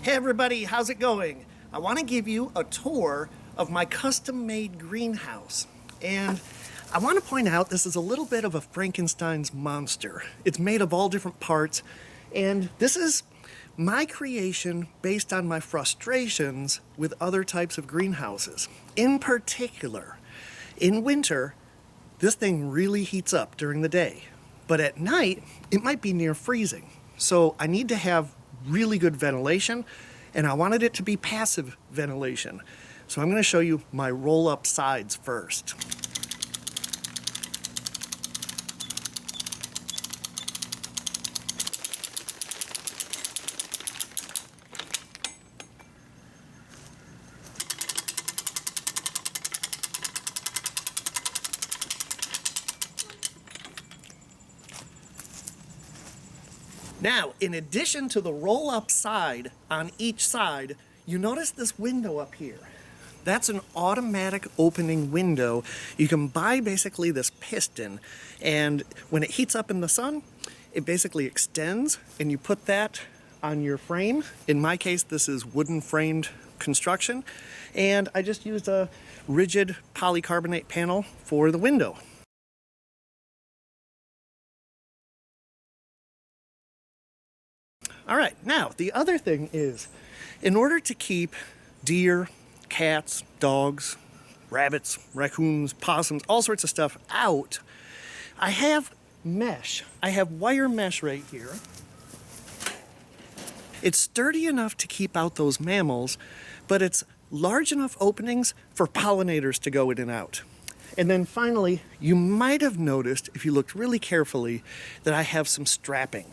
Hey everybody, how's it going? I want to give you a tour of my custom-made greenhouse. And I want to point out this is a little bit of a Frankenstein's monster. It's made of all different parts, and this is my creation based on my frustrations with other types of greenhouses. In particular, in winter, this thing really heats up during the day, but at night, it might be near freezing. So I need to have really good ventilation, and I wanted it to be passive ventilation. So I'm going to show you my roll-up sides first. Now, in addition to the roll-up side on each side, you notice this window up here. That's an automatic opening window. You can buy basically this piston, and when it heats up in the sun, it basically extends, and you put that on your frame. In my case, this is wooden framed construction, and I just used a rigid polycarbonate panel for the window. All right, now the other thing is, in order to keep deer, cats, dogs, rabbits, raccoons, possums, all sorts of stuff out, I have mesh. I have wire mesh right here. It's sturdy enough to keep out those mammals, but it's large enough openings for pollinators to go in and out. And then finally, you might have noticed, if you looked really carefully, that I have some strapping.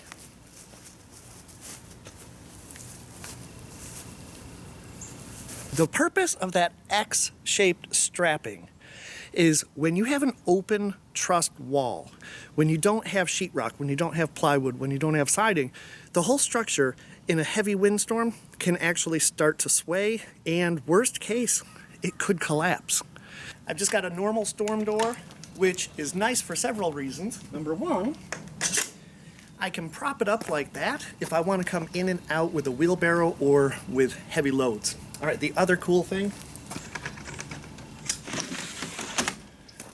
The purpose of that X-shaped strapping is when you have an open trussed wall, when you don't have sheetrock, when you don't have plywood, when you don't have siding, the whole structure in a heavy windstorm can actually start to sway, and worst case, it could collapse. I've just got a normal storm door, which is nice for several reasons. Number one, I can prop it up like that if I want to come in and out with a wheelbarrow or with heavy loads. All right, the other cool thing,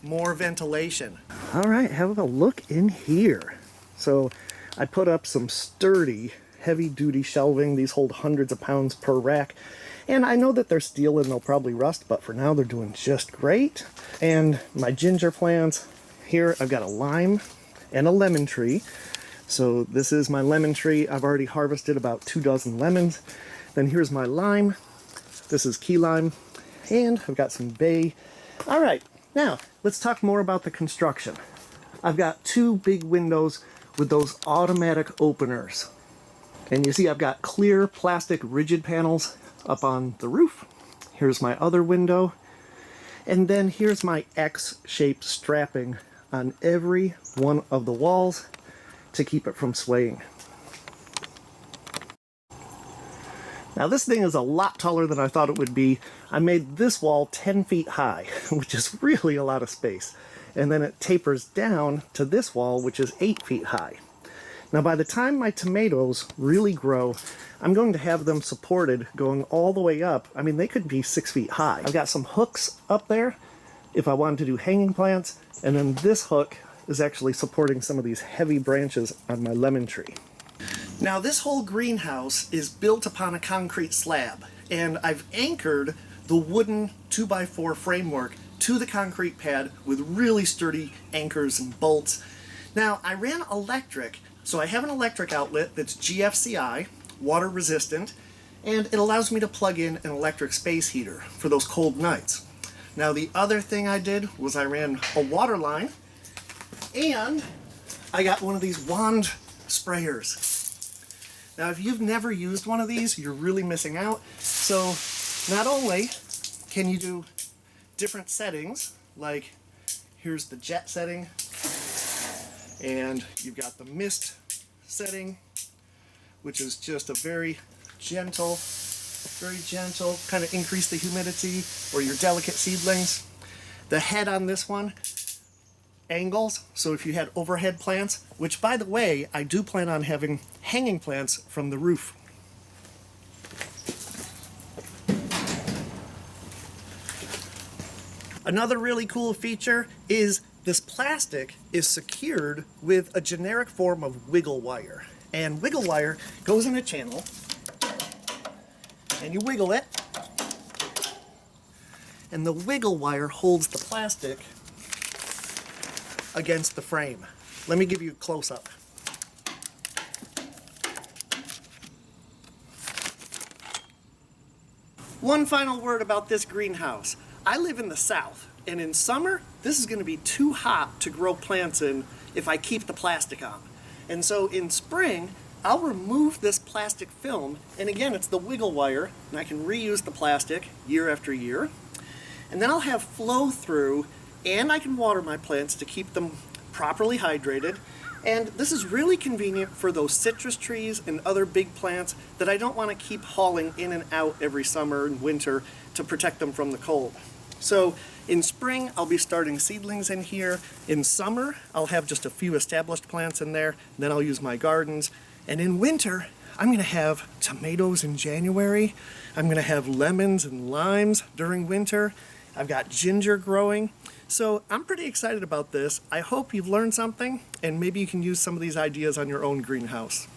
more ventilation. All right, have a look in here. So I put up some sturdy, heavy-duty shelving. These hold hundreds of pounds per rack. And I know that they're steel and they'll probably rust, but for now they're doing just great. And my ginger plants, here I've got a lime and a lemon tree. So this is my lemon tree. I've already harvested about 2 dozen lemons. Then here's my lime. This is key lime, and I've got some bay. All right, now let's talk more about the construction. I've got 2 big windows with those automatic openers. And you see I've got clear plastic rigid panels up on the roof. Here's my other window. And then here's my X-shaped strapping on every one of the walls to keep it from swaying. Now this thing is a lot taller than I thought it would be. I made this wall 10 feet high, which is really a lot of space. And then it tapers down to this wall, which is 8 feet high. Now by the time my tomatoes really grow, I'm going to have them supported going all the way up. I mean, they could be 6 feet high. I've got some hooks up there if I wanted to do hanging plants, and then this hook is actually supporting some of these heavy branches on my lemon tree. Now this whole greenhouse is built upon a concrete slab, and I've anchored the wooden 2x4 framework to the concrete pad with really sturdy anchors and bolts. Now I ran electric, so I have an electric outlet that's GFCI, water resistant, and it allows me to plug in an electric space heater for those cold nights. Now the other thing I did was I ran a water line, and I got one of these wand sprayers. Now, if you've never used one of these, you're really missing out. So, not only can you do different settings, like here's the jet setting, and you've got the mist setting, which is just a very gentle, kind of increase the humidity or your delicate seedlings. The head on this one angles, so if you had overhead plants, which by the way, I do plan on having hanging plants from the roof. Another really cool feature is this plastic is secured with a generic form of wiggle wire. And wiggle wire goes in a channel, and you wiggle it, and the wiggle wire holds the plastic against the frame. Let me give you a close-up. One final word about this greenhouse. I live in the south, and in summer, this is going to be too hot to grow plants in if I keep the plastic on. And so in spring, I'll remove this plastic film, and again, it's the wiggle wire, and I can reuse the plastic year after year. And then I'll have flow through, and I can water my plants to keep them properly hydrated. And this is really convenient for those citrus trees and other big plants that I don't want to keep hauling in and out every summer and winter to protect them from the cold. So in spring, I'll be starting seedlings in here. In summer, I'll have just a few established plants in there. Then I'll use my gardens. And in winter, I'm going to have tomatoes in January. I'm going to have lemons and limes during winter. I've got ginger growing. So I'm pretty excited about this. I hope you've learned something, and maybe you can use some of these ideas on your own greenhouse.